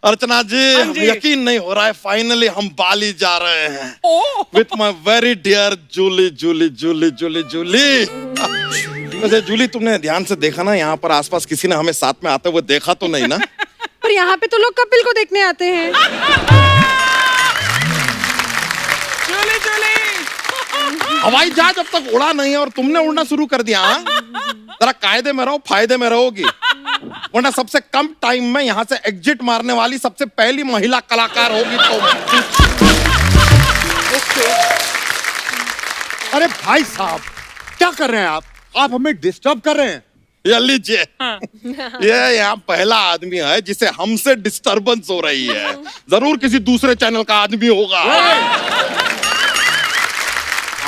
अर्चना जी, यकीन नहीं हो रहा है, फाइनली हम बाली जा रहे हैं with my very dear Julie Julie Julie Julie Julie. वैसे जूली, तुमने ध्यान से देखा ना, यहाँ पर आसपास किसी ने हमें साथ में आते हुए देखा तो नहीं ना? पर यहाँ पे तो लोग कपिल को देखने आते हैं। जूली जूली, हवाई जहाज अब तक उड़ा नहीं है और तुमने उड़ना शुरू कर दिया। हाँ, जरा कायदे में रहो, फायदे में रहोगी, वरना सबसे कम टाइम में यहाँ से एग्जिट मारने वाली सबसे पहली महिला कलाकार होगी तुम। अरे भाई साहब, क्या कर रहे हैं आप हमें डिस्टर्ब कर रहे हैं। ये लीजिए, ये यहाँ पहला आदमी है जिसे हमसे डिस्टरबेंस हो रही है। जरूर किसी दूसरे चैनल का आदमी होगा।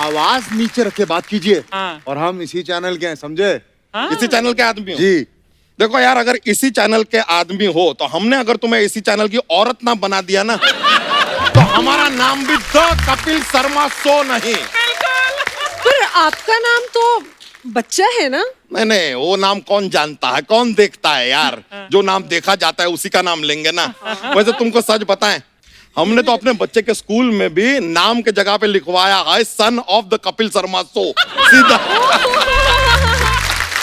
आवाज नीचे रख के बात कीजिए। और हम इसी चैनल के हैं, समझे? इसी चैनल के आदमी हो? जी। देखो यार, अगर इसी चैनल के आदमी हो तो हमने अगर तुम्हें इसी चैनल की औरत ना बना दिया ना, तो हमारा नाम भी द कपिल शर्मा शो नहीं। पर आपका नाम तो बच्चा है ना? नहीं नहीं, वो नाम कौन जानता है, कौन देखता है यार। जो नाम देखा जाता है उसी का नाम लेंगे ना। वैसे तुमको सच बताएं, हमने तो अपने बच्चे के स्कूल में भी नाम के जगह पे लिखवाया है son of the Kapil Sharma show, सीधा।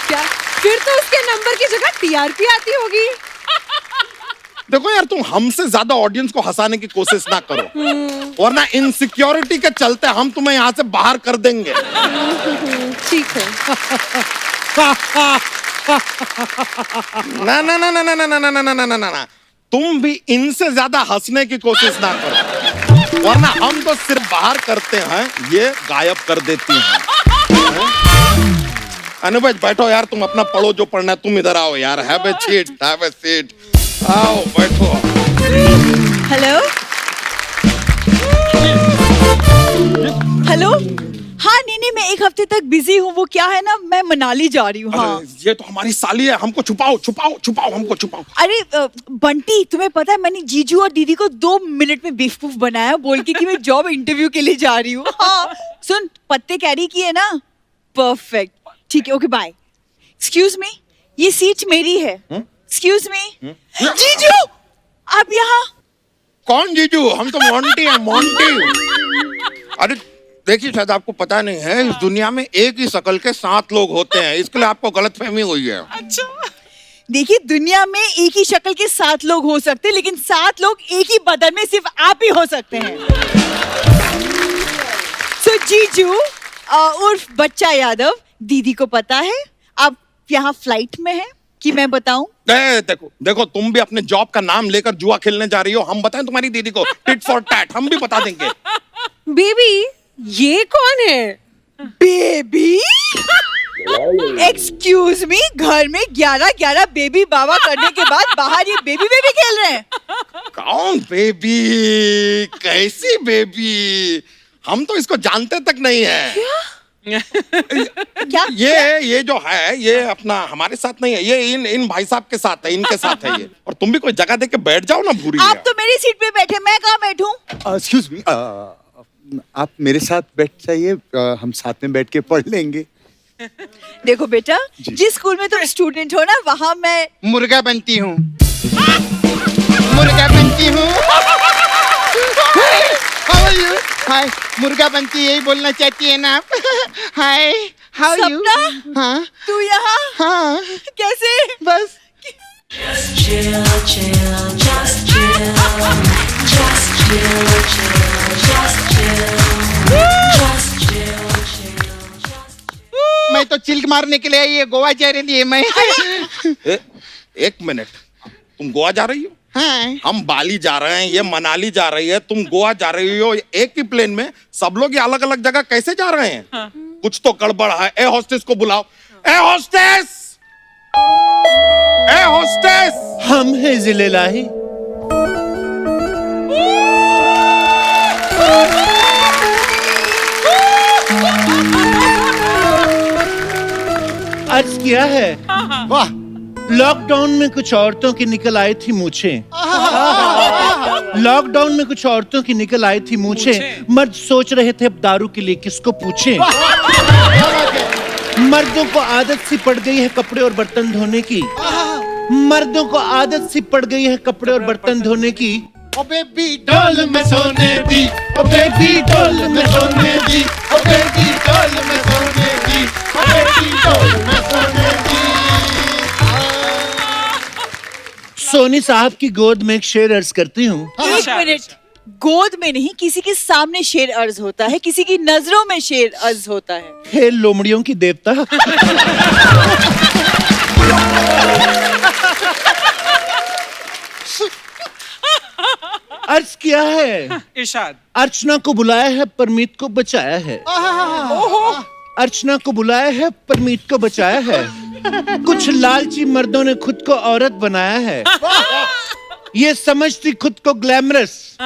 क्या फिर तो उसके नंबर की जगह टीआरपी आती होगी। देखो यार, तुम हमसे ज्यादा ऑडियंस को हंसाने की कोशिश ना करो, वरना इनसिक्योरिटी के चलते हम तुम्हें यहाँ से बाहर कर देंगे। ठीक है। ना ना ना ना ना ना ना ना ना ना ना ना, तुम भी इनसे ज्यादा हंसने की कोशिश ना करो, वरना हम तो सिर्फ बाहर करते हैं, ये गायब कर देती हैं। अनुभव, बैठो यार, तुम अपना पढ़ो जो पढ़ना है। तुम इधर आओ यार, have a seat, have a seat, आओ बैठो। Hello hello. हाँ नहीं, मैं एक हफ्ते तक बिजी हूँ। वो क्या है ना, मैं मनाली जा रही हूँ। हाँ, ये तो हमारी साली है, हमको छुपाओ छुपाओ छुपाओ, हमको छुपाओ। अरे बंटी, तुम्हें पता है मैंने जीजू और दीदी को 2 मिनट में बेवकूफ बनाया बोल के कि मैं जॉब इंटरव्यू के लिए जा रही हूँ। हाँ, सुन, पत्ते कैरी किए ना, परफेक्ट। ठीक है, ओके बाय। एक्सक्यूज मी, ये सीट मेरी है। एक्सक्यूज मी, जीजू आप यहाँ। कौन जीजू? हम तो मोंटी हैं, मोंटी। अरे देखिए, शायद आपको पता नहीं है, इस दुनिया में एक ही शक्ल के 7 लोग होते हैं, इसके लिए आपको गलतफहमी हुई है। अच्छा, देखिए, दुनिया में एक ही शक्ल के 7 लोग हो सकते हैं, लेकिन 7 लोग एक ही बदन में सिर्फ आप ही हो सकते हैं। सो जीजू उर्फ बच्चा यादव, दीदी को पता है आप यहाँ फ्लाइट में हैं कि मैं बताऊं? देखो देखो, तुम भी अपने जॉब का नाम लेकर जुआ खेलने जा रही हो। हम बताएं तुम्हारी दीदी को टिट फॉर टैट, हम भी बता देंगे। बेबी, ये कौन है? बेबी? एक्सक्यूज मी, घर में 11 बेबी बाबा करने के बाद बाहर ये बेबी बेबी खेल रहे हैं। कौन बेबी? कैसी बेबी? हम तो इसको जानते तक नहीं है। क्या? ये जो है, ये अपना हमारे साथ नहीं है, ये इन भाई साहब के साथ है, इनके साथ है ये। और तुम भी कोई जगह देख के बैठ जाओ ना, भूरी। आप तो मेरी सीट पे बैठे, मैं कहाँ बैठूं? एक्सक्यूज मी, आप मेरे साथ बैठ जाइए, हम साथ में बैठ के पढ़ लेंगे। देखो बेटा, जिस स्कूल में तुम स्टूडेंट हो ना, वहाँ मैं मुर्गा बनती हूँ। मुर्गा बनती हूँ। How are you? हाय, मुर्गा बनती यही बोलना चाहती है ना आप? हाय, how are you? सपना, हाँ तू यहाँ हाँ, कैसे? बस। Just chill, chill, just chill. Just chill, chill, just chill. Just chill, chill, just मैं तो चिल्क मारने के लिए आई है, गोवा जा रही है मैं। एक मिनट, तुम गोवा जा रही हो? हाँ। हम बाली जा रहे हैं, ये मनाली जा रही है, तुम गोवा जा रही हो। एक ही प्लेन में सब लोग ये अलग अलग जगह कैसे जा रहे हैं? कुछ तो गड़बड़ है। ए हॉस्टेस को बुलाओ। ए हॉस्टेस, ए हॉस्टेस। हम हैं जिले लाही। अर्ज किया है। वाह, लॉकडाउन में कुछ औरतों की निकल आई थी मूछें। लॉकडाउन में कुछ औरतों की निकल आई थी मूछें। मर्द सोच रहे थे अब दारू के लिए किसको पूछें। मर्दों को आदत सी पड़ गई है कपड़े और बर्तन धोने की। मर्दों को आदत सी पड़ गई है कपड़े और बर्तन धोने की। ओ बेबी डॉल में सोने दी, ओ बेबी डॉल में सोने दी, ओ बेबी डॉल में सोने दी, ओ बेबी डॉल में सोने दी। सोनी साहब की गोद में एक शेर अर्ज करती हूँ। एक मिनट, गोद में नहीं, किसी के सामने शेर अर्ज होता है, किसी की नजरों में शेर अर्ज होता है। हे लोमड़ियों की देवता। अर्ज किया है, इरशाद। अर्चना को बुलाया है परमीत को बचाया है। अर्चना को बुलाया है परमीत को बचाया है। कुछ लालची मर्दों ने खुद को औरत बनाया है। ये समझती खुद को ग्लैमरस,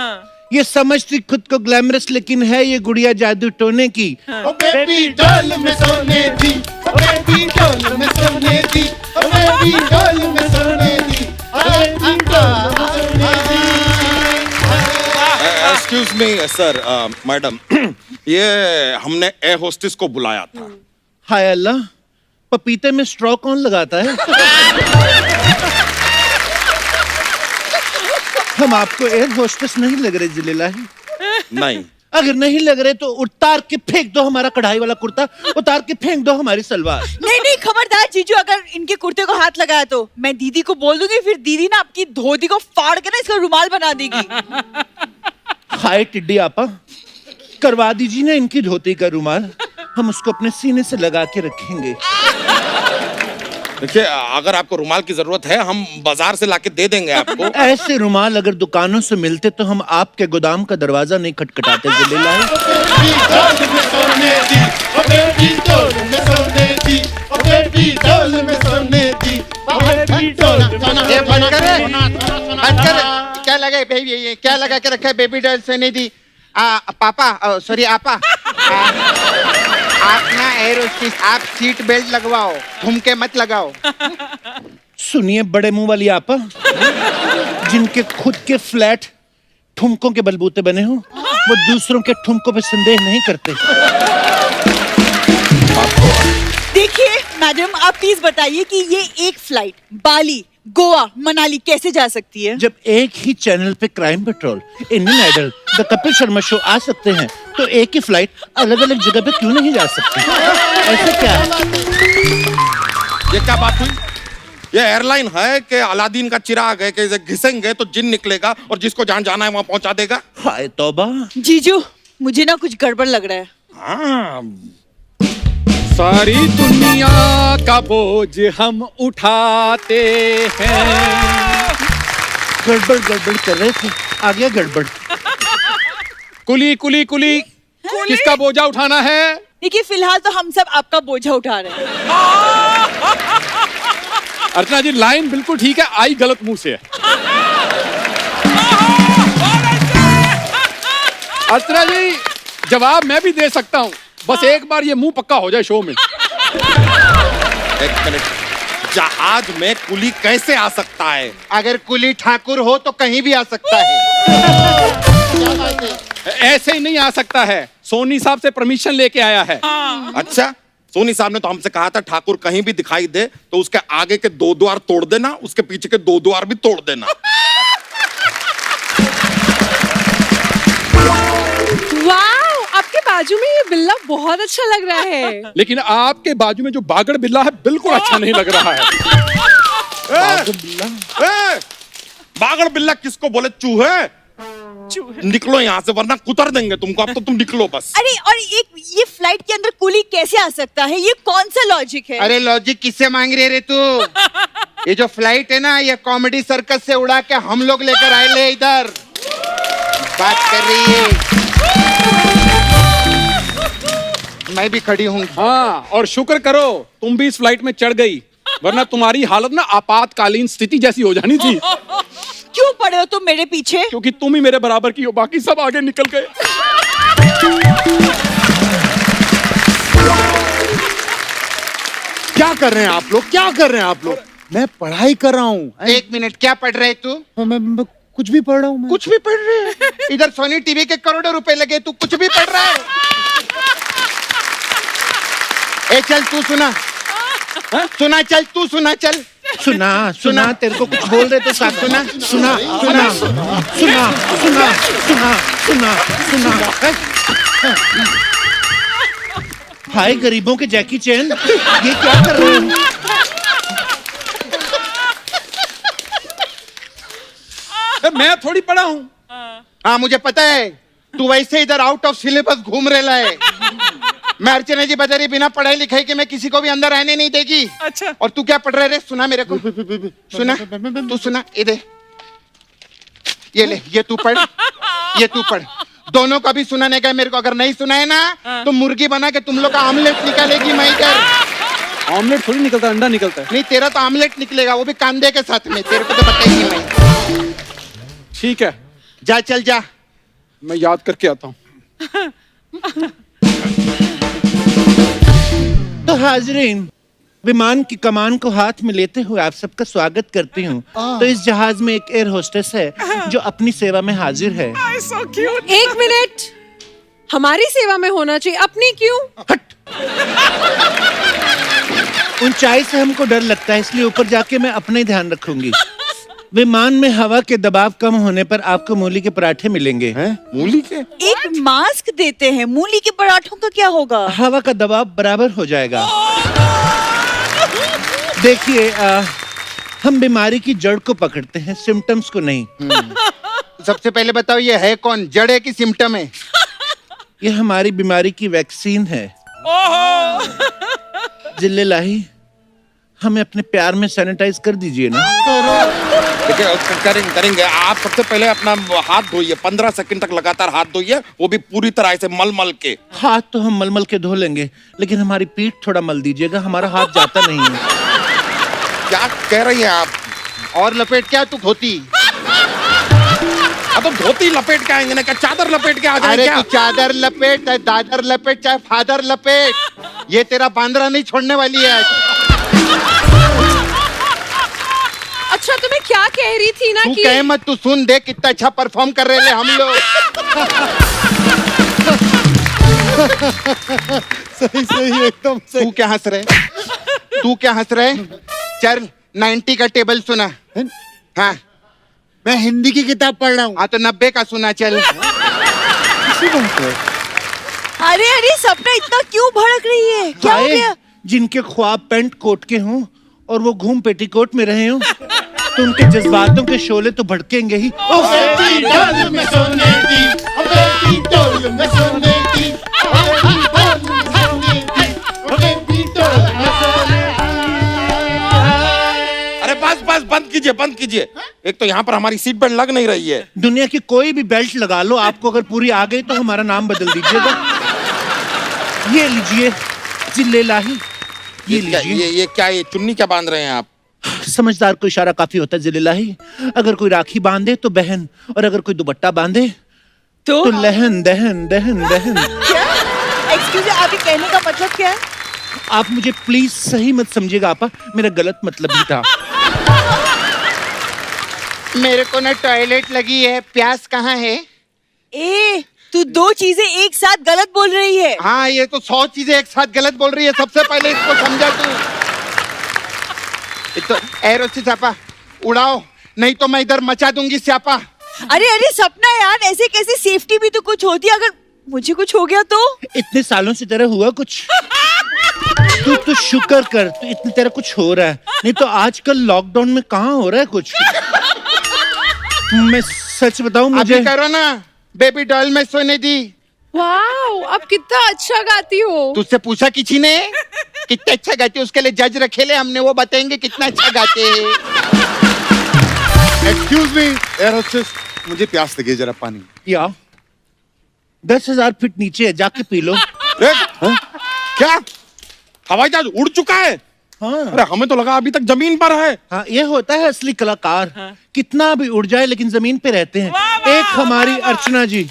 ये समझती खुद को ग्लैमरस, लेकिन है ये गुड़िया जादू टोने की। ओ बेबी डॉल में सोने दी, ओ बेबी डॉल में सोने दी, ओ बेबी डॉल में सोने दी, ओ बेबी डॉल में सोने दी। एक्सक्यूज मी सर, मैडम, ये हमने एयर होस्टेस को बुलाया था। हाय अल्लाह, पपीते में स्ट्रॉ कौन लगाता है? हम आपको एयर होस्टेस नहीं लग रहे जिलेलाही। नहीं, अगर नहीं लग रहे तो उतार के फेंक दो हमारा कढ़ाई वाला कुर्ता, उतार के फेंक दो हमारी सलवार। नहीं नहीं, खबरदार जीजू, अगर इनके कुर्ते को हाथ लगाया तो मैं दीदी को बोल दूंगी, फिर दीदी ना आपकी धोती को फाड़ के ना इसका रुमाल बना देगी। हाय टिड्डी आपा, करवा दीजिए ना इनकी धोती का रुमाल, हम उसको अपने सीने से लगा के रखेंगे। देखिए, अगर आपको रुमाल की जरूरत है हम बाजार से लाके दे देंगे आपको। ऐसे रुमाल अगर दुकानों से मिलते तो हम आपके गोदाम का दरवाजा नहीं खटखटाते जिलेलाही। ये बंद करे, बंद करे। क्या लगा बेबी, ये क्या लगा के रखा है? बेबी डॉल सोने दी। पापा, सॉरी आपा, आप ना एयर होस्टेस, आप सीट बेल्ट लगवाओ, ठुमके मत लगाओ। सुनिए बड़े मुंह वाली आपा, जिनके खुद के फ्लैट ठुमकों के बलबूते बने हो, वो दूसरों के ठुमकों पे संदेह नहीं करते। देखिए मैडम, आप प्लीज बताइए कि ये एक फ्लाइट बाली, गोवा, मनाली कैसे जा सकती है? जब एक ही चैनल पे Crime Patrol, Indian Idol, the Kapil Sharma Show आ सकते हैं, तो एक ही फ्लाइट अलग अलग जगह पे क्यों नहीं जा सकती? ऐसे क्या? ये क्या बात हुई? ये एयरलाइन है कि अलादीन का चिराग है कि घिसेंगे तो जिन निकलेगा और जिसको जहां जाना है वहां पहुंचा देगा? हाय तौबा। जीजू, मुझे ना कुछ गड़बड़ लग रहा है। हाँ, सारी दुनिया का बोझ हम उठाते हैं। गड़बड़ गड़बड़ कर रहे थे, आ गया गड़बड़। कुली कुली कुली, किसका बोझा उठाना है? देखिए फिलहाल तो हम सब आपका बोझा उठा रहे हैं। अर्चना जी, लाइन बिल्कुल ठीक है, आई गलत मुंह से है। अर्चना जी, जवाब मैं भी दे सकता हूँ, बस एक बार ये मुंह पक्का हो जाए शो में। एक मिनट, जहाज में कुली कैसे आ सकता है? अगर कुली ठाकुर हो तो कहीं भी आ सकता है। ऐसे ही नहीं आ सकता है, सोनी साहब से परमिशन लेके आया है। अच्छा, सोनी साहब ने तो हमसे कहा था ठाकुर कहीं भी दिखाई दे तो उसके आगे के 2 द्वार तोड़ देना, उसके पीछे के 2 द्वार भी तोड़ देना। वाह, आपके बाजू में ये बिल्ला बहुत अच्छा लग रहा है। लेकिन आपके बाजू में जो बागड़ बिल्ला है बिल्कुल अच्छा नहीं लग रहा है। बागड़ बिल्ला किसको बोले? चूहे। निकलो यहाँ से वरना कुतर देंगे तुमको। अब तो तुम निकलो बस। अरे और ये फ्लाइट के अंदर कुली कैसे आ सकता है? ये कौन सा लॉजिक है? अरे लॉजिक किससे मांग रही है रे तू? ये जो फ्लाइट है ना, ये कॉमेडी सर्कस से उड़ा के हम लोग लेकर आए ले इधर। बात कर रही है, मैं भी खड़ी हूँ। हाँ, और शुक्र करो तुम भी इस फ्लाइट में चढ़ गई, वरना तुम्हारी हालत ना आपातकालीन स्थिति जैसी हो जानी थी। क्यों पड़े हो तुम मेरे पीछे? क्योंकि तुम ही मेरे बराबर की हो, बाकी सब आगे निकल गए। क्या कर रहे हैं आप लोग? क्या कर रहे हैं आप लोग? मैं पढ़ाई कर रहा हूँ। एक मिनट, क्या पढ़ रहे तू? मैं कुछ भी पढ़ रहा हूँ। कुछ भी पढ़ रहे हैं? इधर सोनी टीवी के करोड़ों रुपए लगे, तू कुछ भी पढ़ रहा है? ए चल तू सुना, सुना चल, तू सुना चल। सुना सुना तेरे को कुछ बोल रहे तो साथ सुना सुना सुना सुना सुना सुना सुना सुना हाय गरीबों के जैकी चैन, ये क्या कर रहे हो? मैं थोड़ी पढ़ा हूँ। हाँ मुझे पता है, तू वैसे इधर आउट ऑफ सिलेबस घूम रहा है। मैं अर्चना जी बता रही बिना पढ़ाई लिखाई के मैं किसी को भी अंदर आने नहीं देगी। अच्छा। और तू क्या पढ़ रहे रे? सुना मेरे को, सुना तू सुना, ये दे, ये ले, ये तू पढ़, ये तू पढ़, दोनों का भी सुनाने का है मेरे को। अगर नहीं सुना है ना तो मुर्गी बना के तुम लोग का आमलेट निकालेगी मैं इधर। ऑमलेट थोड़ी निकलता, अंडा निकलता है। नहीं तेरा तो आमलेट निकलेगा, वो भी कांदे के साथ में, तेरे को तो बताइए मैं। ठीक है, जा चल जा। मैं याद करके आता हूँ। तो हाजरीन, विमान की कमान को हाथ में लेते हुए आप सबका स्वागत करती हूँ। तो इस जहाज में एक एयर होस्टेस है जो अपनी सेवा में हाजिर है। So cute. 1 मिनट, हमारी सेवा में होना चाहिए, अपनी क्यों? ऊंचाई से हमको डर लगता है, इसलिए ऊपर जाके मैं अपना ही ध्यान रखूंगी। विमान में हवा के दबाव कम होने पर आपको मूली के पराठे मिलेंगे। मूली के? एक मास्क देते हैं, मूली के पराठों का क्या होगा? हवा का दबाव बराबर हो जाएगा। देखिए, हम बीमारी की जड़ को पकड़ते हैं, सिम्टम्स को नहीं। सबसे पहले बताओ ये है कौन, जड़ है कि सिम्टम है? ये हमारी बीमारी की वैक्सीन है। जिल्ले लाही, हमें अपने प्यार में सैनिटाइज कर दीजिए ना। देखिए करेंगे। आप सबसे पहले अपना हाथ धोइए, 15 सेकंड तक लगातार हाथ धोइए, वो भी पूरी तरह से मल मल के। हाथ तो हम मलमल के धो लेंगे, लेकिन हमारी पीठ थोड़ा मल दीजिएगा, हमारा हाथ जाता नहीं है। क्या कह रही हैं आप? और लपेट क्या तू धोती? अब तो धोती लपेट के आएंगे ना, क्या चादर लपेट के आ जाए अरे क्या? तू चादर लपेट, चाहे दादर लपेट, चाहे फादर लपेट, ये तेरा बांद्रा नहीं छोड़ने वाली है। अच्छा, तो मैं क्या कह रही थी ना तू कि कहे मत, तू सुन, देख कितना अच्छा परफॉर्म कर रहे हैं हम लोग। सही सही एकदम सही। तू क्या हंस रहे? तू क्या हंस रहे? चल 90 का टेबल सुना। हाँ मैं हिंदी की किताब पढ़ रहा हूँ। हाँ तो 90 का सुना चल। अरे अरे, सपना इतना क्यों भड़क रही है? क्या हो हाय, गया? जिनके ख्वाब पैंट कोट के हों और वो घूम पेटीकोट में रहे हों, तो उनके जज्बातों के शोले तो भड़केंगे ही। बेटी डोल में सोने दी, बेटी डोल में सोने दी, बेटी डोल में सोने दी, बेटी डोल में सोने अरे बस बस, बंद कीजिए बंद कीजिए। एक तो यहाँ पर हमारी सीट बेल्ट लग नहीं रही है। दुनिया की कोई भी बेल्ट लगा लो, आपको अगर पूरी आ गई तो हमारा नाम बदल दीजिएगा। ये लीजिए जिल्ले लाही, ये लीजिए। ये क्या, ये चुन्नी क्या बांध रहे हैं आप? समझदार को इशारा काफी होता है जिल्ले लाही। अगर कोई राखी बांधे तो बहन, और अगर कोई दुपट्टा बांधे तो लहन दहन दहन दहन। क्या? एक्सक्यूज मी, आपके कहने का मतलब क्या है? आप मुझे प्लीज सही मत समझिएगा आपा, मेरा गलत मतलब ही था। मेरे को ना टॉयलेट लगी है, प्यास कहाँ है? ए, तू दो चीजें एक साथ गलत बोल रही है। हाँ ये तो 100 चीजें एक साथ गलत बोल रही है। सबसे पहले इसको समझा तू। एक तो एरोसी स्यापा उड़ाओ, नहीं तो मैं इधर मचा दूंगी स्यापा। अरे अरे सपना यार, ऐसे कैसे? सेफ्टी भी तो कुछ होती है, अगर मुझे कुछ हो गया तो? इतने सालों से तेरा हुआ कुछ? तू शुक्र कर, तू इतने तेरा कुछ हो रहा है, नहीं तो आजकल लॉकडाउन में कहाँ हो रहा है कुछ। मैं सच बताऊं, मुझे अभी करो ना, बेबी डॉल में सोने दी। वाओ, आप कितना अच्छा गाती हो। तुझसे पूछा किसी ने कितना अच्छा गाते हो? उसके लिए जज रखे ले हमने, वो बताएंगे कितना अच्छा गाते हैं। एक्सक्यूज मी एयर होस्टेस, मुझे प्यास लगी है, जरा पानी। या 10,000 फीट नीचे है, जाके पी लो। क्या हवाई जहाज उड़ चुका है? हाँ अरे हमें तो लगा अभी तक जमीन पर है। हाँ, ये होता है असली कलाकार। कितना भी उड़ जाए लेकिन जमीन पे रहते हैं। एक हमारी अर्चना जी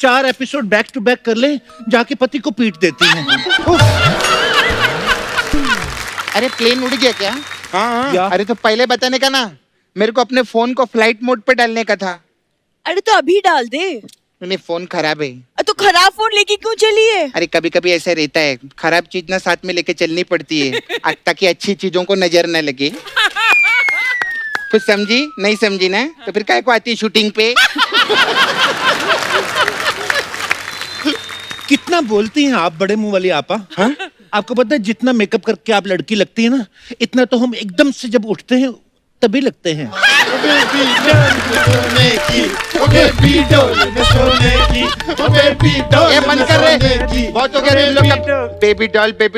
4 एपिसोड बैक टू बैक कर ले, जाके पति को पीट देती हैं। अरे प्लेन उड़ गया क्या? हाँ या अरे तो पहले बताने का ना, मेरे को अपने फोन को फ्लाइट मोड पे डालने का था। अरे तो अभी डाल दे। नहीं फोन खराब है। तो खराब फोन लेके क्यों चली है? अरे कभी कभी ऐसा रहता है, खराब चीज ना साथ में लेके चलनी पड़ती है ताकि अच्छी चीजों को नजर न लगे। कुछ समझी? नहीं समझी ना? तो फिर काय को आती है शूटिंग पे? कितना बोलती हैं आप बड़े मुंह वाली आपा? हाँ? आपको पता है जितना मेकअप करके आप लड़की लगती है ना, इतना तो हम एकदम से जब उठते हैं तभी लगते हैं। ये बंद कर रहे, बहुत हो गया तुम लोग का बेबी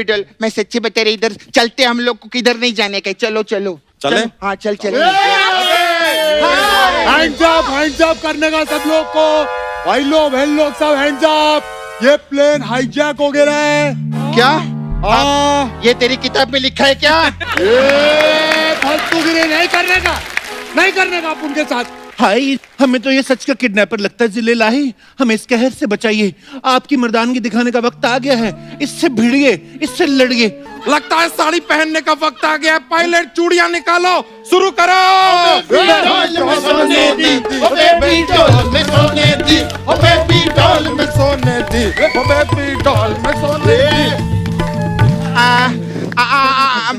डॉल। मैं सच्ची बता रही, इधर चलते हम लोग को किधर नहीं जाने का। चलो चलो चले? हाँ चल चल। हैंड्स अप करने का सब लोग को। भाई लोग बहन लोग सब हैंड्स अप। ये प्लेन हाईजैक हो गया है। क्या? हाँ, ये तेरी किताब में लिखा है क्या? ये फालतूगिरी नहीं करने का आप उनके साथ। हाय, हमें तो ये सच का किडनैपर लगता है जिले लाही। हमें इस कहर से बचाइए। आपकी मर्दानगी दिखाने का वक्त आ गया है। इससे भिड़िए, इससे लड़िए। लगता है साड़ी पहनने का वक्त आ गया है। पायलट चूड़ियां निकालो, शुरू करो।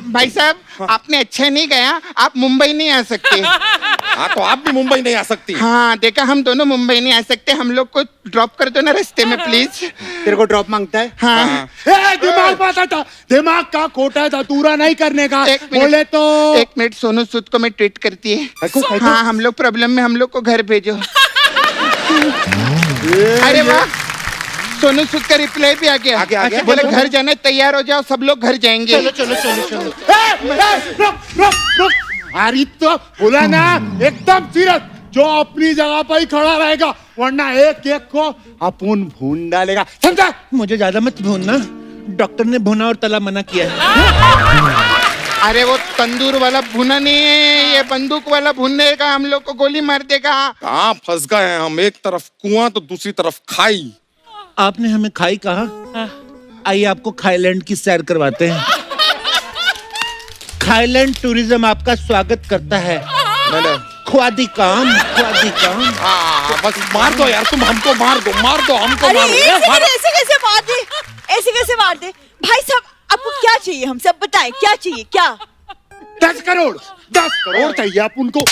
भाई साहब, आपने अच्छा नहीं गया, आप मुंबई नहीं आ सकते। हाँ तो आप भी मुंबई नहीं आ सकती। हाँ देखा, हम दोनों मुंबई नहीं आ सकते। हम लोग को ड्रॉप कर दो ना रास्ते में प्लीज। तेरे को ड्रॉप मांगता है? हाँ दिमाग पाता था, दिमाग का कोटा था, तूरा नहीं करने का। एक मिनट, बोले तो एक मिनट, सोनू सूद को मैं ट्वीट करती है। हाँ हम लोग प्रॉब्लम में, हम लोग को घर भेजो। अरे वाह, सोनू सूद का रिप्लाई भी आ गया। अच्छा, बोले घर जाने तैयार हो जाओ, सब लोग घर जाएंगे। चलो चलो चलो चलो। रुक। अरे तो बोला ना, एकदम सीरियस, जो अपनी जगह पर ही खड़ा रहेगा, वरना एक एक को अपन भून डालेगा, समझा? मुझे ज्यादा मत भूनना, डॉक्टर ने भुना और तला मना किया है। अरे वो तंदूर वाला भुना नहीं है, ये बंदूक वाला भुनने का, हम लोग को गोली मार देगा। कहाँ फंस गए हैं हम? एक तरफ कुआं तो दूसरी तरफ खाई। आपने हमें खाई कहा? आइए आपको खाईलैंड की सैर करवाते हैं। खाईलैंड टूरिज्म आपका स्वागत करता है। ख्वादी काम। हाँ, बस मार दो यार, तुम हमको मार दो हमको अरे मार दो। ऐसे कैसे मार दे? ऐसे कैसे मार दे? भाई साहब, आपको क्या चाहिए? हम सब बताएं, क्या चाहिए? क्या? 10 करोड़ चाहिए आप उनको।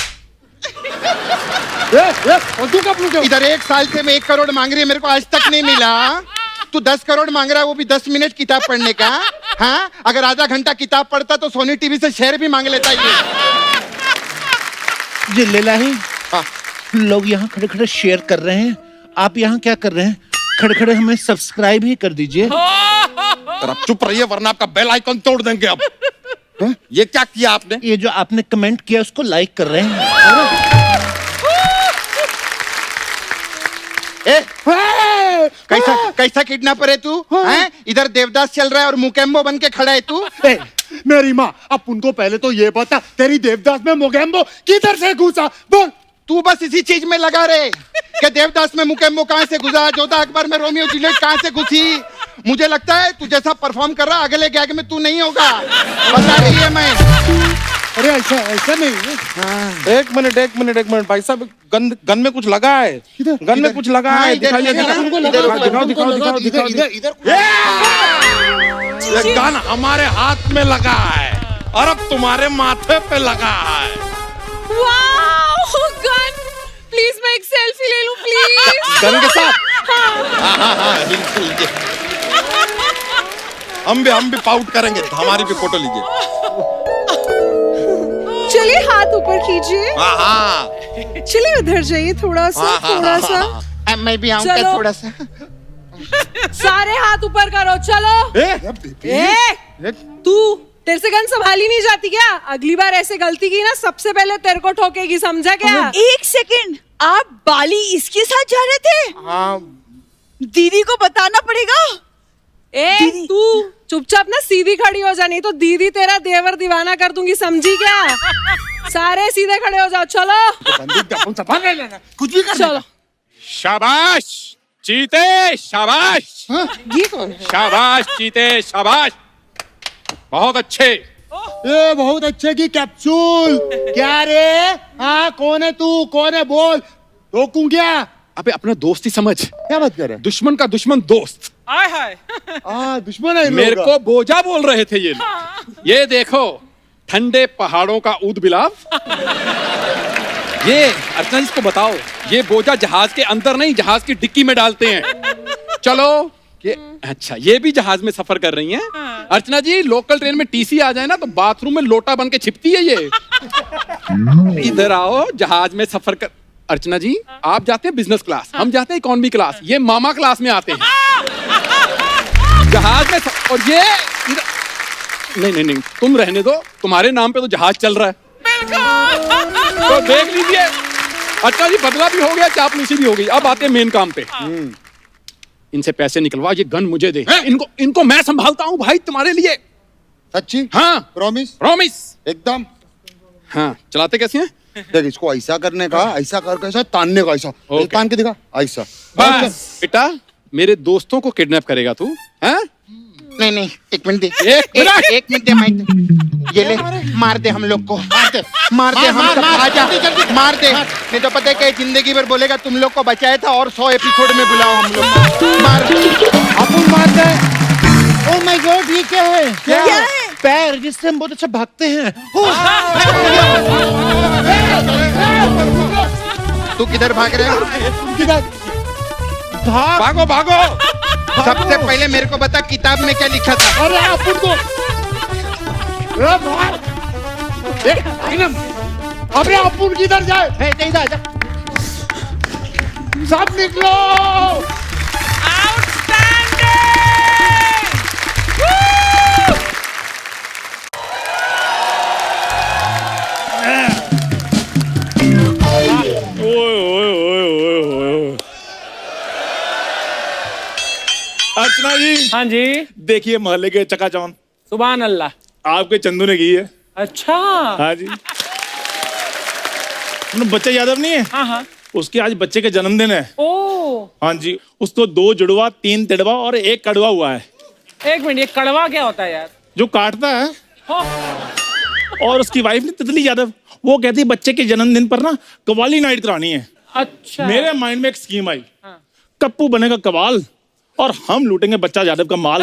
इधर 1 साल से मैं 1 करोड़ मांग रही है, मेरे को आज तक नहीं मिला। तू 10 करोड़ मांग रहा है, वो भी 10 मिनट किताब पढ़ने का। हाँ, अगर आधा घंटा किताब पढ़ता तो सोनी टीवी से शेयर भी मांग लेता ये। जिले लाही, लोग यहाँ खड़े खड़े शेयर कर रहे हैं, आप यहाँ क्या कर रहे हैं? खड़े खड़े हमें सब्सक्राइब ही कर दीजिए। आप चुप रहिए वरना आपका बेल आइकन तोड़ देंगे अब। ये क्या किया आपने? ये जो आपने कमेंट किया उसको लाइक कर रहे हैं। कैसा किडनैपर है तू? हैं? इधर देवदास चल रहा है और मुकेम्बो बन के खड़ा है तू। मेरी माँ, अब उनको पहले तो ये बता, तेरी देवदास में मोगेम्बो किधर से घुसा? बोल। तू बस इसी चीज में लगा रहे कि देवदास में मुकेम्बो कहाँ से घुसा, जोधा अकबर में रोमियो जूलियट कहाँ से घुसी। मुझे लगता है तू जैसा परफॉर्म कर रहा अगले गैग में तू नहीं होगा, बता रही है मैं। अरे ऐसा नहीं। एक मिनट भाई साहब, गन में कुछ लगा है। गन में कुछ लगा है, दिखाइए। ये गन हमारे हाथ में लगा है और अब तुम्हारे माथे पे लगा है। Wow, gun! प्लीज मैं एक सेल्फी ले लूं प्लीज। गन के साथ? हाँ, बिल्कुल। हम भी पाउट करेंगे, हमारी भी फोटो लीजिए। चलिए हाथ ऊपर कीजिए। हाँ। चलिए उधर जाइए थोड़ा सा। मैं भी आऊंगा चलो। थोड़ा सा। सारे हाथ ऊपर करो, चलो। तू, तेरे से गन संभाली नहीं जाती क्या? अगली बार ऐसे गलती की ना, सबसे पहले तेरे को ठोकेगी, समझा क्या? 1 सेकंड, आप बाली इसके साथ जा रहे थे? हाँ। दीदी को बताना पड़ेगा। तू चुपचाप ना सीधी खड़ी हो जा, नहीं तो दीदी तेरा देवर दीवाना कर दूंगी, समझी क्या? सारे सीधे खड़े हो जाओ, चलो। कुछ भी कर। चलो। शाबाश चीते, शाबाश। ये कौन है? शाबाश चीते, शाबाश। बहुत अच्छे। ये बहुत अच्छे की कैप्सूल। क्या रे? हाँ, कौन है तू? कौन है? बोल। रोकूं क्या? अबे अपना दोस्त ही समझ, क्या बात कर रहे दुश्मन का दुश्मन दोस्त। आय हाय हैं? दुश्मन है इन मेरे लोगों का। को बोझा बोल रहे थे ये लोग। ये देखो ठंडे पहाड़ों का ऊद बिलाव। ये अर्चना जी को बताओ, ये बोझा जहाज के अंदर नहीं, जहाज की डिक्की में डालते हैं। चलो ये अच्छा, ये भी जहाज में सफर कर रही हैं। अर्चना जी लोकल ट्रेन में टीसी आ जाए ना तो बाथरूम में लोटा बन के छिपती है ये। इधर आओ, जहाज में सफर कर। अर्चना जी आप जाते हैं बिजनेस क्लास, हम जाते हैं इकोनॉमी क्लास, ये मामा क्लास में आते हैं जहाज में और ये नहीं नहीं नहीं, तुम रहने दो, तुम्हारे नाम पे तो जहाज चल रहा है। तो देख लीजिए अच्छा जी, बदला भी हो गया, चापलूसी भी हो गई। अब आते हैं मेन काम पे। इनसे पैसे निकलवा, ये गन मुझे दे। इनको मैं संभालता हूँ भाई तुम्हारे लिए। सच्ची? हाँ प्रॉमिस? प्रॉमिस एकदम। हाँ चलाते कैसे हैं? देख इसको ऐसा करने का, ऐसा करके ऐसा तानने का, ऐसा तान के दिखा, ऐसा। बस बेटा, मेरे दोस्तों को किडनैप करेगा तू? हैं? नहीं नहीं, एक मिनट दे, एक एक मिनट दे माइक। ये ले, मार दे हम लोग को, मार दे हम सब, आजा मार दे। नहीं तो पता है क्या जिंदगी भर बोलेगा तुम लोग को बचाया था और 100 एपिसोड में बुलाओ हम लोग को। मार अपन मारते हैं। ओह माय गॉड, ये क्या है? क्या है? पैर जिससे हम बहुत अच्छा भागते हैं। तू किधर भाग रहे हो? किधर? भागो भागो। सबसे पहले मेरे को बता किताब में क्या लिखा था? अरे अपुन को, अबे अपुन किधर जाए? सब निकलो। अर्चना जी, हाँ जी, देखिए मोहल्ले के चकाचौंध सुभान अल्लाह। आपके चंदू ने की है। अच्छा हाँ जी। बच्चा यादव नहीं है? हाँ हाँ। उसके आज बच्चे के जन्मदिन है। ओ हाँ जी, उसको 2 जुड़वा, 3 तिड़वा और 1 कड़वा हुआ है। एक मिनट, ये कड़वा क्या होता है यार? जो काटता है। हाँ। और उसकी वाइफ ने तितली यादव, वो कहती है बच्चे के जन्मदिन पर ना कवाली नाइट करानी है। अच्छा। मेरे माइंड में एक स्कीम आई, हाँ। कप्पू बनेगा कवाल और हम लूटेंगे बच्चा यादव का माल।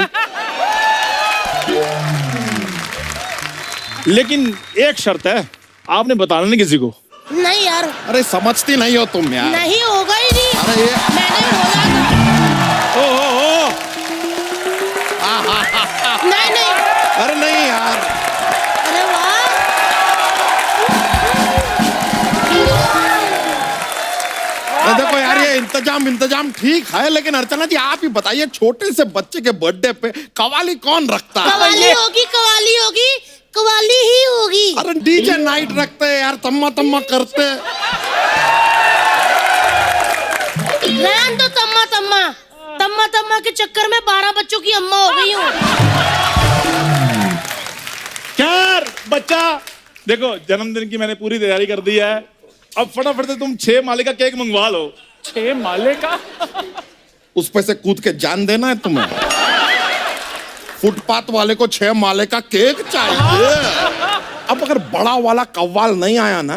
लेकिन एक शर्त है, आपने बताना नहीं किसी को। नहीं यार। अरे समझती नहीं हो तुम यार। नहीं होगा ही नहीं। अरे ये मैंने बोला था। ओ नहीं नहीं। अरे नहीं यार। अरे वाह। देखो यार, ये इंतजाम ठीक है, लेकिन अर्चना जी आप ही बताइए, छोटे से बच्चे के बर्थडे पे कवाली कौन रखता है? कवाली होगी कवाली ही होगी। अरे डीजे नाइट रखते हैं यार, तम्मा तम्मा करते। रहन दो तम्मा के चक्कर में 12 बच्चों की अम्मा हो गई हूँ। खैर बच्चा, देखो जन्मदिन की मैंने पूरी तैयारी कर दी है। अब फटाफट से तुम 6 माले का केक मंगवा लो। 6 माले का? उस पे से कूद के जान देना है तुम्हें। फुटपाथ वाले को 6 माले का केक चाहिए। अब अगर बड़ा वाला कव्वाल नहीं आया ना,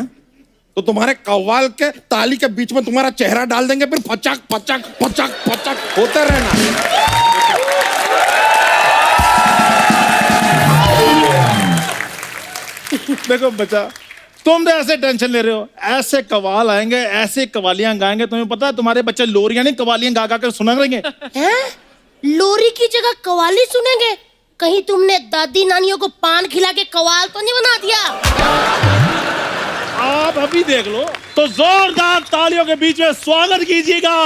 तो तुम्हारे कव्वाल के ताली के बीच में तुम्हारा चेहरा डाल देंगे, फिर पचक पचक पचक पचक होते रहना। देखो बच्चा, तुम तो ऐसे टेंशन ले रहे हो, ऐसे कवाल आएंगे, ऐसे कवालियां गाएंगे, तुम्हें पता है तुम्हारे बच्चे लोरियां नहीं कवालियां गा गा कर सुनाएंगे। लोरी की जगह कवाली सुनेंगे? कहीं तुमने दादी नानियों को पान खिला के कवाल तो नहीं बना दिया? आप अभी देख लो, तो जोरदार तालियों के बीच में स्वागत कीजिएगा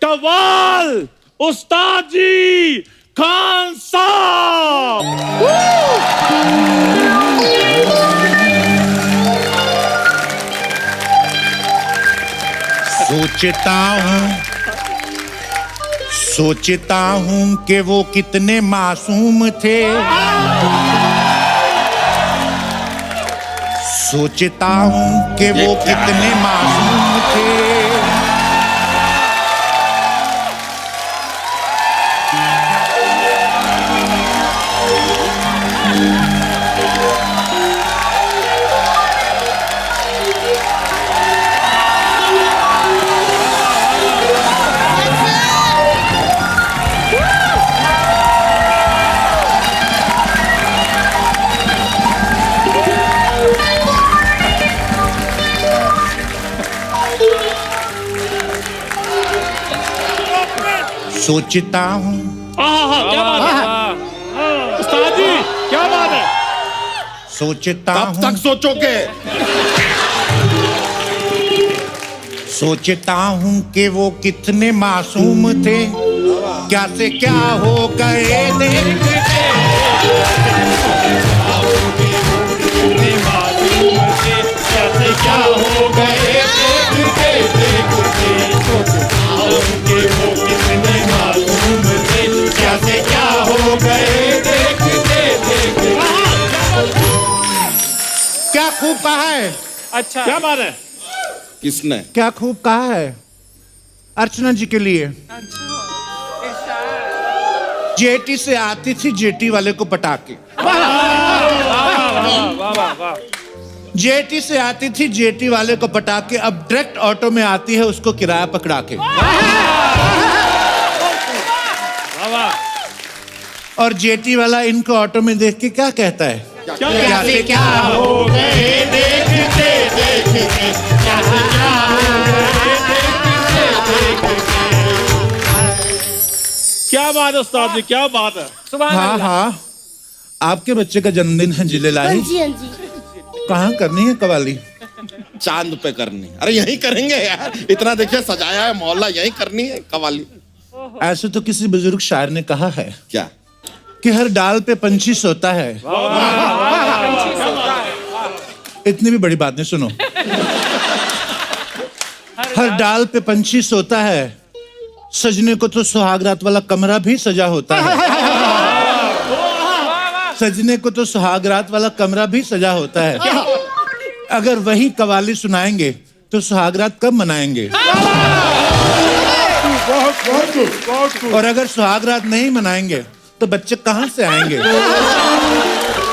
कव्वाल उस्ताद जी खान साहब। सोचता हूँ कि वो कितने मासूम थे। सोचता हूँ कि वो कितने मासूम थे। सोचता हूँ क्या बात है उस्ताद जी, क्या बात है। सोचता कब तक हूँ सोचोगे? सोचता हूँ कि वो कितने मासूम थे, क्या से क्या हो गए देखते। क्या हो गए देखते देखते, वो कितने मासूम थे, क्या से क्या हो गए देखते देखते। क्या खूब कहा है। अच्छा, क्या बात है। किसने? क्या खूब कहा है अर्चना जी के लिए। जेटी से आती थी जेटी वाले को पटाके, जेटी से आती थी जेटी वाले को पटाके, अब डायरेक्ट ऑटो में आती है उसको किराया पकड़ा के। और जेटी वाला इनको ऑटो में देख के क्या कहता है, क्या से क्या हो गए देखते देखते, क्या से क्या हो गए देखते देखते। क्या बात है उस्ताद जी, क्या बात है। हाँ हाँ, आपके बच्चे का जन्मदिन है जिले हाँ लाई, जी हाँ जी। कहाँ करनी है कवाली। चांद पे करनी। अरे यहीं करेंगे यार, इतना देखिए सजाया है मोहल्ला, यहीं करनी है कवाली। ऐसे तो किसी बुजुर्ग शायर ने कहा है क्या? कि हर डाल पे पंछी सोता है। इतनी भी बड़ी बात नहीं, सुनो। हर डाल पे पंछी सोता है, सजने को तो सुहागरात वाला कमरा भी सजा होता है। सजने को तो सुहागरात वाला कमरा भी सजा होता है। अगर वही कवाली सुनाएंगे तो सुहागरात कब मनाएंगे। और अगर सुहागरात नहीं मनाएंगे तो बच्चे कहां से आएंगे।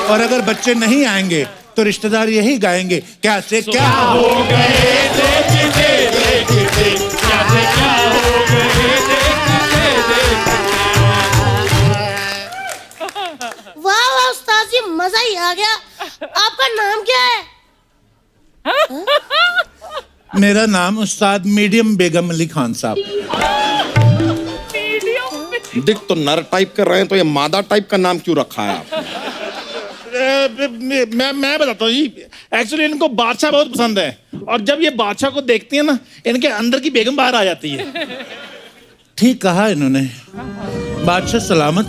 और अगर बच्चे नहीं आएंगे तो रिश्तेदार यही गाएंगे, क्या से क्या हो गए देखते देखते, क्या से क्या हो गए देखते देखते। वाह वाह उस्ताद जी, मजा ही आ गया। आपका नाम क्या है? मेरा नाम उस्ताद मीडियम बेगम अली खान साहब। दिख तो नर टाइप कर रहे हैं, तो ये मादा टाइप का नाम क्यों रखा है आप? मैं बताता हूँ जी, एक्चुअली इनको बादशाह बहुत पसंद है, और जब ये बादशाह को देखती है ना, इनके अंदर की बेगम बाहर आ जाती है। ठीक कहा इन्होंने। बादशाह सलामत,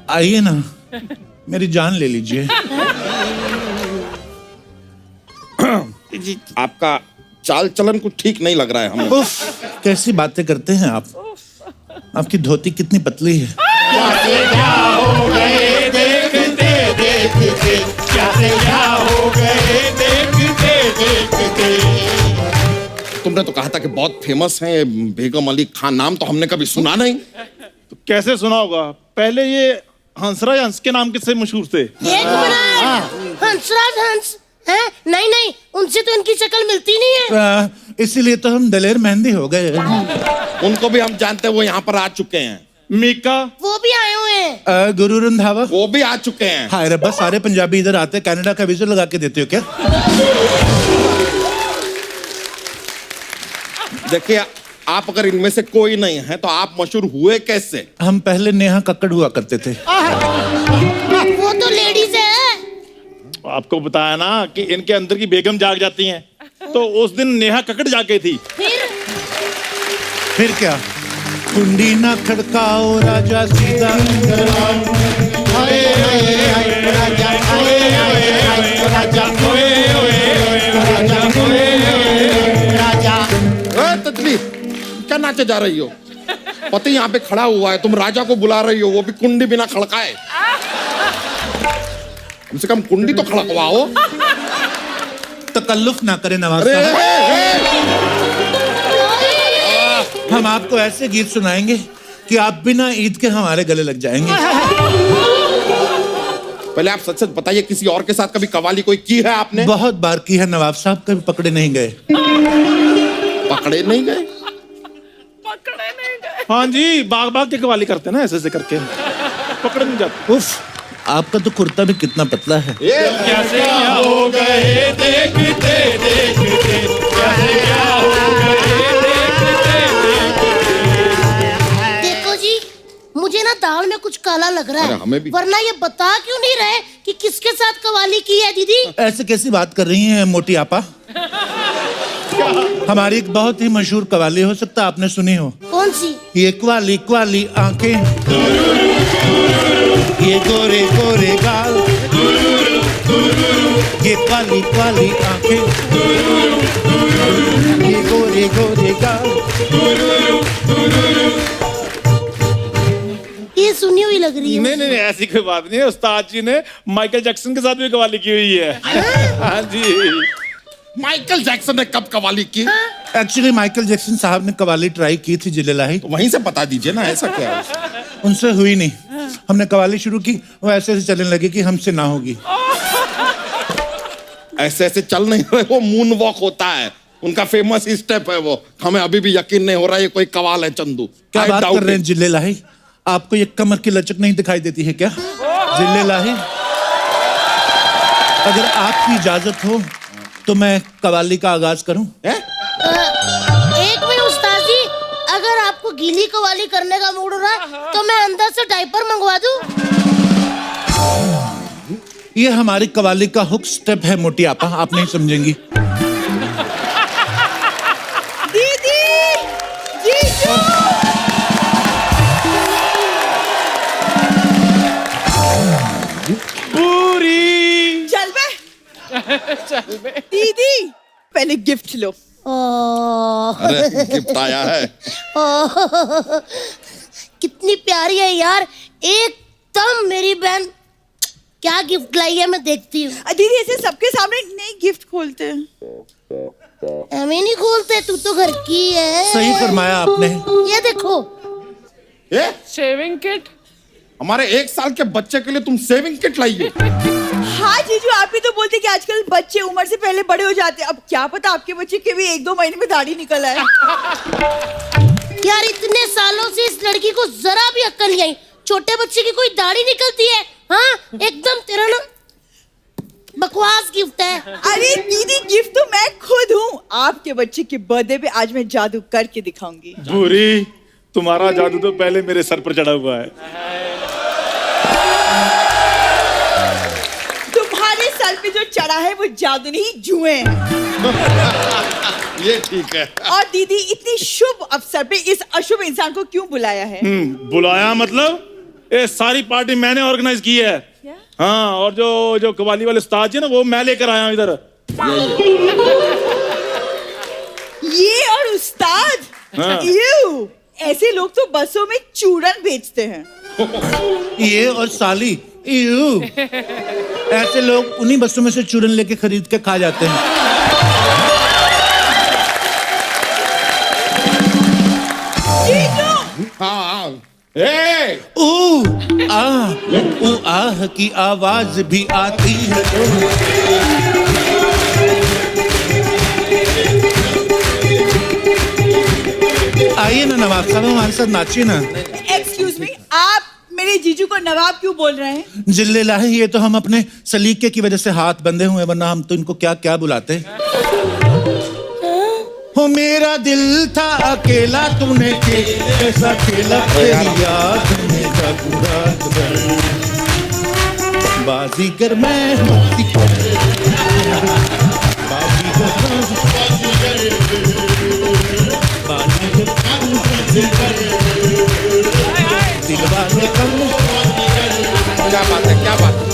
आइए ना, मेरी जान ले लीजिए। आपका चाल चलन कुछ ठीक नहीं लग रहा है हमें। उफ, कैसी बातें करते हैं आप। आपकी धोती कितनी पतली है। क्या से क्या हो गए देखते देखते, क्या से क्या हो गए देखते देखते। तुमने तो कहा था कि बहुत फेमस है बेगम अली खान, नाम तो हमने कभी सुना नहीं। तो कैसे सुना होगा, पहले ये हंसराज हंस के नाम किससे मशहूर थे। एक मिनट, हंसराज हंस है? नहीं नहीं, उनसे तो इनकी शक्ल मिलती नहीं है। इसीलिए तो हम दलेर मेहंदी हो गए। उनको भी हम जानते हैं, वो यहाँ पर आ चुके हैं। मीका वो भी आए हुए हैं। गुरु रंधावा वो भी आ चुके हैं। हाय रब्बा, सारे पंजाबी इधर आते हैं। कनाडा का वीजा लगा के देते हो क्या। देखिए, आप अगर इनमें से कोई नहीं है तो आप मशहूर हुए कैसे? हम पहले नेहा कक्कड़ हुआ करते थे। वो तो लेडीज है। आपको बताया ना कि इनके अंदर की बेगम जाग जाती हैं, तो उस दिन नेहा कक्कड़ जाग गई थी। फिर क्या, कुंडी ना खड़काओ राजा सीधा अंदर आओ। हाय हाय हाय राजा, हाय हाय हाय राजा, ओए ओए ओए राजा, ओए ओए राजा। ओए तजली, क्या नाचे जा रही हो? पति यहाँ पे खड़ा हुआ है, तुम राजा को बुला रही हो, वो भी कुंडी बिना खड़काए। कम से कम कुंडी तो खड़कवाओ। तकल्लुफ ना करे नवाज साहब। हम आपको ऐसे गीत सुनाएंगे कि आप बिना ईद के हमारे गले लग जाएंगे। पहले आप सच सच बताइए, किसी और के साथ कभी कवाली कोई की है आपने? बहुत बार की है नवाब साहब, कभी पकड़े नहीं गए। पकड़े नहीं गए? हाँ जी, बाग बाग के कवाली करते हैं ना, ऐसे ऐसे करके पकड़े नहीं जाते। उफ, आपका तो कुर्ता भी कितना पतला है। कैसे क्या हो गए देखते देखते, कैसे क्या हो गए देखते देखते। देखो कुछ काला लग रहा अरे, है हमें भी। वरना ये बता क्यों नहीं रहे कि किसके साथ कवाली की है दीदी? ऐसे कैसी बात कर रही हैं मोटी आपा? हमारी एक बहुत ही मशहूर कवाली हो सकता है आपने सुनी हो। कौन सी? ये क्वाली क्वाली आंखें, ये गोरे गोरे गाल, ये क्वाली क्वाली आंखें, ये गोरे गोरे गाल। ये सुनी हुई लग रही है। नहीं नहीं नहीं, ऐसी कोई बात नहीं है। उस्ताद जी ने माइकल जैक्सन के साथ भी कवाली की हुई है। हाँ जी। माइकल जैक्सन ने कब कवाली की? एक्चुअली माइकल जैक्सन साहब ने कवाली ट्राई की थी जिलेलाही, तो वहीं से बता दीजिए ना, ऐसा क्या है? उनसे हुई नहीं। हमने कवाली शुरू की, वो ऐसे ऐसे चलने लगी कि हमसे ना होगी। ऐसे ऐसे चल नहीं रहे, वो मून वॉक होता है, उनका फेमस स्टेप है वो। हमें अभी भी यकीन नहीं हो रहा ये कोई कवाल है चंदू। क्या I बात doubt कर रहे हैं it. जिलेलाही? आपको ये कमर की लचक नहीं दिखाई देती है क्या जिलेलाही? अगर आपकी इजाजत हो तो मैं कवाली का आगाज करूं? एक मिनट उस्ताद जी, अगर आपको गीली कवाली करने का मूड हो रहा है तो मैं अंदर से डायपर मंगवा दूं? ये हमारी कवाली का हुक स्टेप है मोटी आपा, आप नहीं समझेंगी। दीदी, जीजू, पूरी चल बे। दीदी, पहले गिफ्ट लो। अरे गिफ्ट आया है। कितनी प्यारी है यार, एकदम मेरी बहन। क्या गिफ्ट लाई है मैं देखती हूँ। दीदी ऐसे सबके सामने नहीं गिफ्ट खोलते। हमें नहीं खोलते, तू तो घर की है। सही फरमाया आपने। ये देखो। Shaving kit. हमारे 1 साल के बच्चे के लिए तुम सेविंग किट लाई है? हाँ जीजू, आप ही तो बोलते कि आजकल बच्चे उम्र से पहले बड़े हो जाते हैं। अब क्या पता आपके बच्चे के भी 1-2 महीने में दाढ़ी निकल आए। यार इतने सालों से इस लड़की को जरा भी अक्ल नहीं आई। छोटे बच्चे की कोई दाढ़ी निकलती है? हाँ, एकदम तेरा ना बकवास गिफ्ट है। अरे दीदी, गिफ्ट तो मैं खुद हूँ। आपके बच्चे के बर्थडे पे आज मैं जादू करके दिखाऊंगी। पूरी, तुम्हारा जादू तो पहले मेरे सर पर चढ़ा हुआ है। तुम्हारे सर पे जो चढ़ा है वो जादू नहीं, जुएं हैं। ये ठीक है। और दीदी, इतनी शुभ अवसर पे इस अशुभ इंसान को क्यों बुलाया है? बुलाया मतलब ये सारी पार्टी मैंने ऑर्गेनाइज की है। हाँ, और जो कवाली वाले उस्ताद जी ना, वो मैं लेकर आया हूँ इधर। ये और उस्ताद? हाँ। यू, ऐसे लोग तो बसों में चूरन बेचते हैं। ये और साली, यू, ऐसे लोग उन्हीं बसों में से चूरन लेके खरीद के खा जाते हैं। हाँ। ऊ आह की आवाज भी आती है। आइए ना नवाब साहब, हमारे साथ नाचिए ना। एक्सक्यूज मी, आप मेरे जीजू को नवाब क्यों बोल रहे हैं? जिल्लेलाही, ये तो हम अपने सलीके की वजह से हाथ बंधे हुए, वरना हम तो इनको क्या क्या बुलाते। हो मेरा दिल था अकेला, तूने कैसा खेला, तेरी याद में जागू रात भर। बाजीगर मैं हूँ, क्या बात है, क्या बात है?